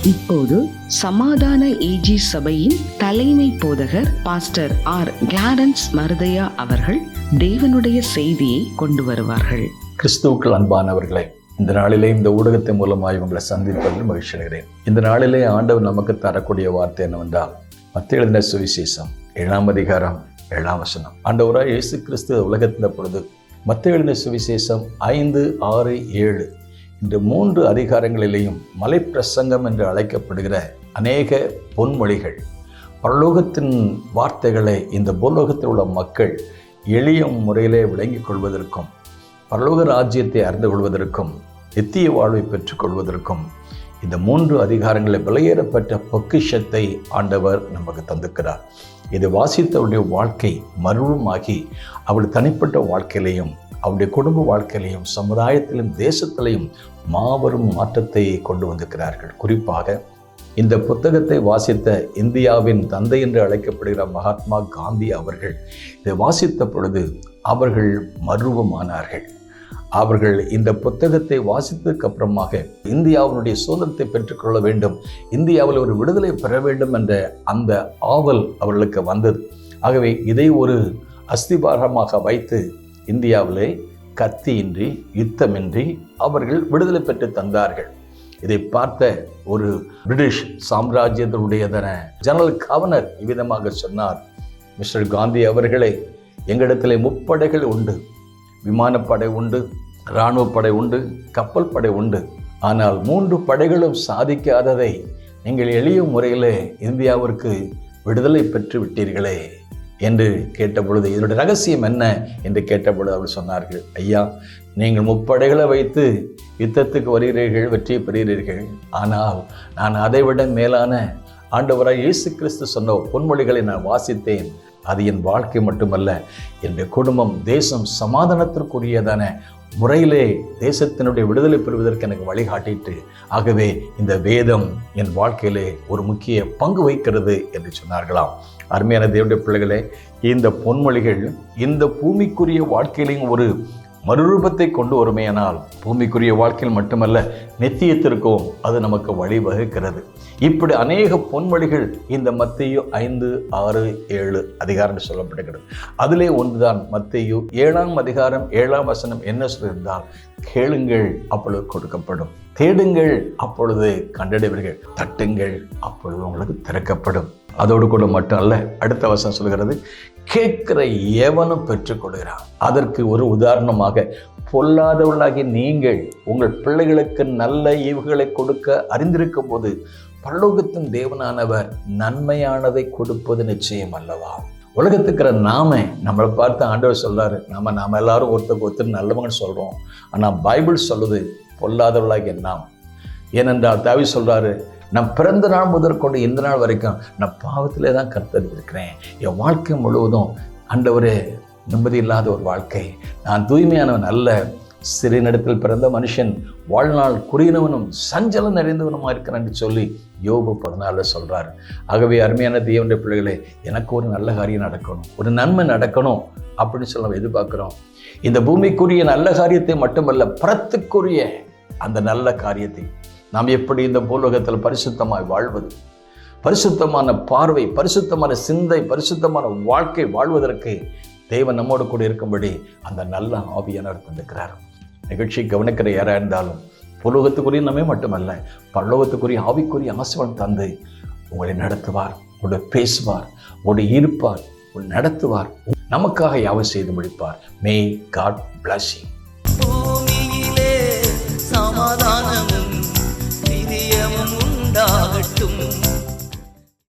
இப்போது சமாதான ஏஜி சபையின் தலைமை போதகர் பாஸ்டர் ஆர் கிளாரன்ஸ் மருதையா அவர்கள் தேவனுடைய செய்தியை கொண்டு வருவார்கள். கிறிஸ்துவுக்குள் அன்பானவர்களே, இந்த நாளிலே இந்த ஊடகத்தின் மூலமாக உங்களை சந்திப்பதில் மகிழ்ச்சி அடைகிறேன். இந்த நாளிலே ஆண்டவர் நமக்கு தரக்கூடிய வார்த்தை என்னவென்றால், மத்தேயு எழுதின சுவிசேஷம் 7ஆம் அதிகாரம் 7ஆம் வசனம். ஆண்டவராய் இயேசு கிறிஸ்து உலகத்தின் பொழுது மத்தேயு எழுதின சுவிசேஷம் 5, 6, 7 இந்த 3 அதிகாரங்களிலேயும் மலை பிரசங்கம் என்று அழைக்கப்படுகிற அநேக பொன்மொழிகள், பரலோகத்தின் வார்த்தைகளை இந்த பூலோகத்தில் உள்ள மக்கள் எளிய முறையிலே விளங்கிக் கொள்வதற்கும், பரலோக ராஜ்யத்தை அறிந்து கொள்வதற்கும், நித்திய வாழ்வை பெற்றுக்கொள்வதற்கும் இந்த 3 அதிகாரங்களில் விலையேறப்பட்ட பொக்கிஷத்தை ஆண்டவர் நமக்கு தந்திருக்கிறார். இதை வாசித்தவருடைய வாழ்க்கை மறுபடியுமாகி அவள் தனிப்பட்ட வாழ்க்கையிலையும், அவருடைய குடும்ப வாழ்க்கையிலையும், சமுதாயத்திலும், தேசத்திலையும் மாபெரும் மாற்றத்தை கொண்டு வந்திருக்கிறார்கள். குறிப்பாக இந்த புத்தகத்தை வாசித்த இந்தியாவின் தந்தை என்று அழைக்கப்படுகிற மகாத்மா காந்தி அவர்கள் இதை வாசித்த பொழுது அவர்கள் மறுரூபமானார்கள். அவர்கள் இந்த புத்தகத்தை வாசித்ததுக்கு அப்புறமாக இந்தியாவினுடைய சுதந்திரத்தை பெற்றுக்கொள்ள வேண்டும், இந்தியாவில் ஒரு விடுதலை பெற வேண்டும் என்ற அந்த ஆவல் அவர்களுக்கு வந்தது. ஆகவே இதை ஒரு அஸ்திபாரமாக வைத்து இந்தியாவிலே கத்தியின்றி, யுத்தமின்றி அவர்கள் விடுதலை பெற்று தந்தார்கள். இதை பார்த்த ஒரு பிரிட்டிஷ் சாம்ராஜ்யத்தினுடையதான ஜெனரல் கவர்னர் இவ்விதமாக சொன்னார், மிஸ்டர் காந்தி அவர்களே, எங்களிடத்தில் முப்படைகள் உண்டு, விமானப்படை உண்டு, இராணுவப்படை உண்டு, கப்பல் படை உண்டு. ஆனால் 3 படைகளும் சாதிக்காததை நீங்கள் எளிய முறையில் இந்தியாவிற்கு விடுதலை பெற்று விட்டீர்களே என்று கேட்டபொழுது, இதனுடைய ரகசியம் என்ன என்று கேட்டபொழுது அவர்கள் சொன்னார்கள், ஐயா, நீங்கள் முப்படைகளை வைத்து யுத்தத்துக்கு வருகிறீர்கள், வெற்றி பெறுகிறீர்கள். ஆனால் நான் அதைவிட மேலான ஆண்டவராய் இயேசு கிறிஸ்து சொன்ன பொன்மொழிகளை நான் வாசித்தேன். அது என் வாழ்க்கை மட்டுமல்ல, என்னுடைய குடும்பம், தேசம் சமாதானத்திற்குரியதான முறையிலே தேசத்தினுடைய விடுதலை பெறுவதற்கு எனக்கு வழிகாட்டிட்டு, ஆகவே இந்த வேதம் என் வாழ்க்கையிலே ஒரு முக்கிய பங்கு வகிக்கிறது என்று சொன்னார்களாம். அருமையான தேவனுடைய பிள்ளைகளே, இந்த பொன்மொழிகள் இந்த பூமிக்குரிய வாழ்க்கையிலையும் ஒரு மறுரூபத்தை கொண்டு வருமையானால், பூமிக்குரிய வாழ்க்கையில் மட்டுமல்ல நித்தியத்திற்கும் அது நமக்கு வழிவகுக்கிறது. இப்படி அநேக பொன்மொழிகள் இந்த மத்தேயு 5, 6, 7 அதிகாரம் சொல்லப்படுகிறது. அதிலே ஒன்றுதான் மத்தேயு 7ஆம் அதிகாரம் 7ஆம் வசனம். என்ன சொல்லியிருந்தால், கேளுங்கள் அப்பொழுது கொடுக்கப்படும், தேடுங்கள் அப்பொழுது கண்டடைவீர்கள், தட்டுங்கள் அப்பொழுது உங்களுக்கு திறக்கப்படும். அதோடு கூட மட்டும் அல்ல, அடுத்த வசனம் சொல்கிறது, கேட்கிற எவனும் பெற்றுக்கொள்கிறான். அதற்கு ஒரு உதாரணமாக, பொல்லாதவர்களாகி நீங்கள் உங்கள் பிள்ளைகளுக்கு நல்ல ஈவுகளை கொடுக்க அறிந்திருக்கும் போது பரலோகத்தின் தேவனானவர் நன்மையானதை கொடுப்பது நிச்சயம் அல்லவா? உலகத்துக்கிற நம்மளை பார்த்து ஆண்டவர் சொல்றாரு, நாம எல்லாரும் ஒருத்தர் நல்லவங்கன்னு சொல்றோம். ஆனால் பைபிள் சொல்லுது பொல்லாதவர்களாகிய நாம். ஏனென்றால் தாவீது சொல்றாரு, நான் பிறந்த நாள் முதற்கொண்டு இந்த நாள் வரைக்கும் நான் பாவத்திலே தான் கர்த்தர் இருக்கிறேன். என் வாழ்க்கை முழுவதும் ஆண்டவரே நிம்மதி இல்லாத ஒரு வாழ்க்கை, நான் தூய்மையானவன் அல்ல, சிறினிடத்தில் பிறந்த மனுஷன் வாழ்நாள் குறியினவனும் சஞ்சலம் நிறைந்தவனுமா இருக்கிறான் என்று சொல்லி யோபு 14 சொல்றாரு. ஆகவே அருமையான தேவனுடைய பிள்ளைகளே, எனக்கு ஒரு நல்ல காரியம் நடக்கணும், ஒரு நன்மை நடக்கணும் அப்படின்னு சொல்லி நம்ம எதிர்பார்க்கிறோம். இந்த பூமிக்குரிய நல்ல காரியத்தை மட்டுமல்ல, பரத்துக்குரிய அந்த நல்ல காரியத்தை நாம் எப்படி இந்த பூலோகத்தில் பரிசுத்தமாய் வாழ்வது, பரிசுத்தமான பார்வை, பரிசுத்தமான சிந்தை, பரிசுத்தமான வாழ்க்கை வாழ்வதற்கு தேவன் நம்மோடு கூட இருக்கும்படி அந்த நல்ல ஆவியானவர் தந்திருக்கிறார். நிகழ்ச்சி கவனிக்கிற யாராக இருந்தாலும் பூலோகத்துக்குரிய நம்மே மட்டுமல்ல, பரலோகத்துக்குரிய ஆவிக்குரிய ஆசீர்வாதம் தந்து உங்களை நடத்துவார், உங்களோட பேசுவார், உங்களோட இருப்பார், உங்களை நடத்துவார், நமக்காக யாவை செய்து முடிப்பார். May God bless you.